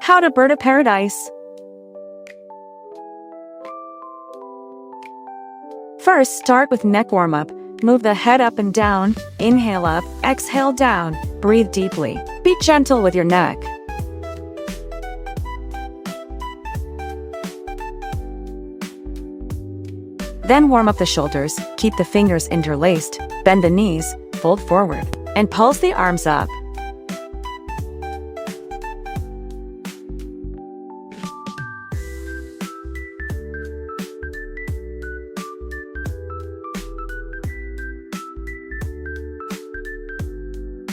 How to bird of paradise. First, start with neck warm-up. Move the head up and down. Inhale up, exhale down. Breathe deeply. Be gentle with your neck. Then warm up the shoulders. Keep the fingers interlaced. Bend the knees, fold forward, and pulse the arms up.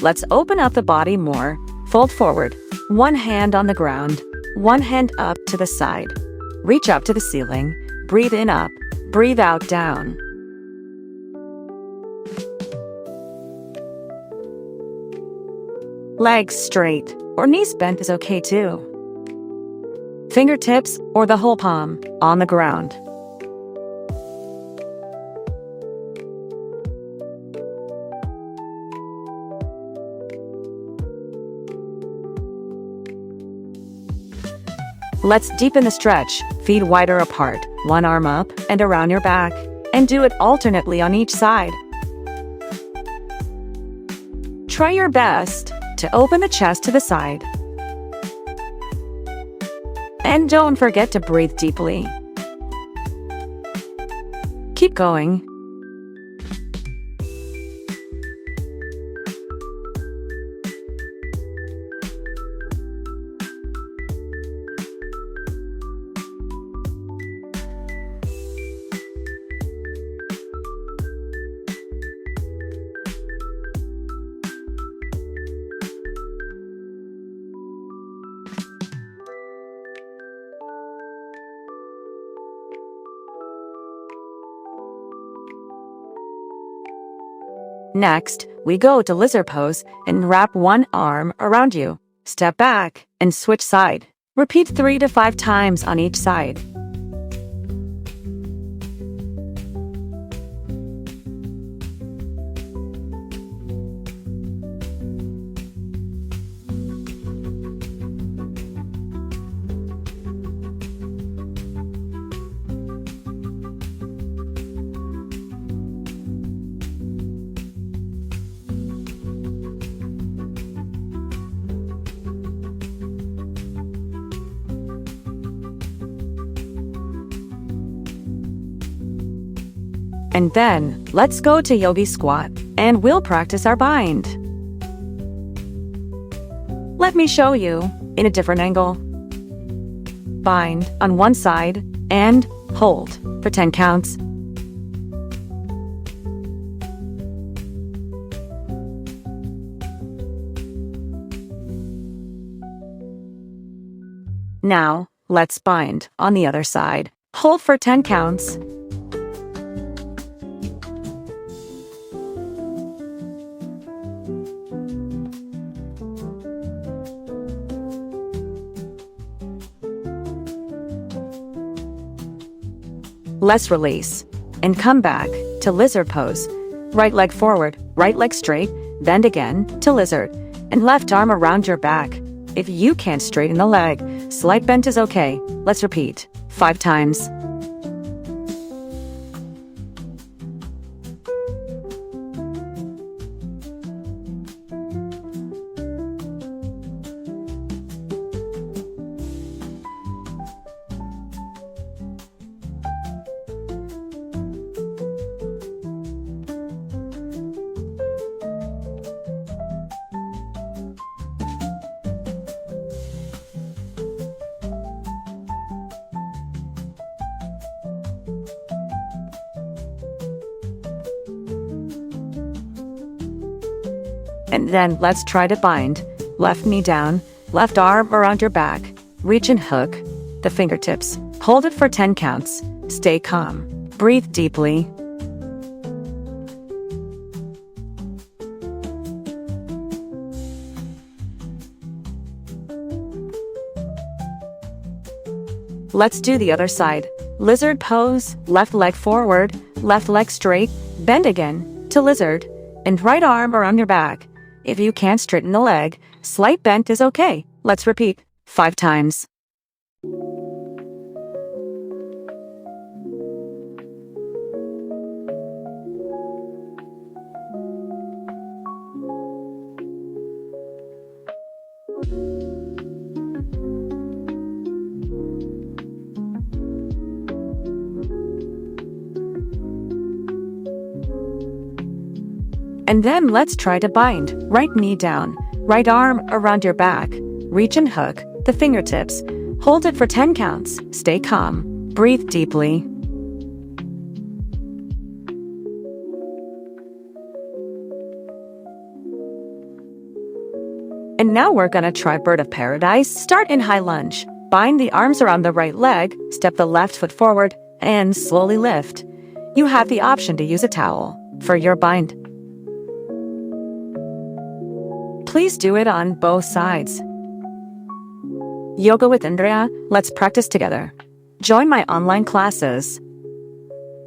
Let's open up the body more. Fold forward. One hand on the ground. One hand up to the side. Reach up to the ceiling. Breathe in up. Breathe out down. Legs straight or knees bent is okay too. Fingertips or the whole palm on the ground. Let's deepen the stretch. Feet wider apart, one arm up and around your back, and do it alternately on each side. Try your best to open the chest to the side. And don't forget to breathe deeply. Keep going. Next, we go to lizard pose and wrap one arm around you. Step back and switch side. Repeat 3 to 5 times on each side. And then, let's go to yogi squat, and we'll practice our bind. Let me show you in a different angle. Bind on one side, and hold for 10 counts. Now, let's bind on the other side. Hold for 10 counts. Let's release and come back to lizard pose. Right leg forward, right leg straight, bend again to lizard, and left arm around your back. If you can't straighten the leg, slight bend is okay. Let's repeat 5 times. And then let's try to bind. Left knee down, left arm around your back. Reach and hook the fingertips. Hold it for 10 counts. Stay calm. Breathe deeply. Let's do the other side. Lizard pose, left leg forward, left leg straight, bend again to lizard, and right arm around your back. If you can't straighten the leg, slight bend is okay. Let's repeat 5 times. And then let's try to bind. Right knee down, right arm around your back. Reach and hook the fingertips. Hold it for 10 counts. Stay calm. Breathe deeply. And now we're gonna try Bird of Paradise. Start in high lunge. Bind the arms around the right leg, step the left foot forward, and slowly lift. You have the option to use a towel for your bind. Please do it on both sides. Yoga with Andrea, let's practice together. Join my online classes.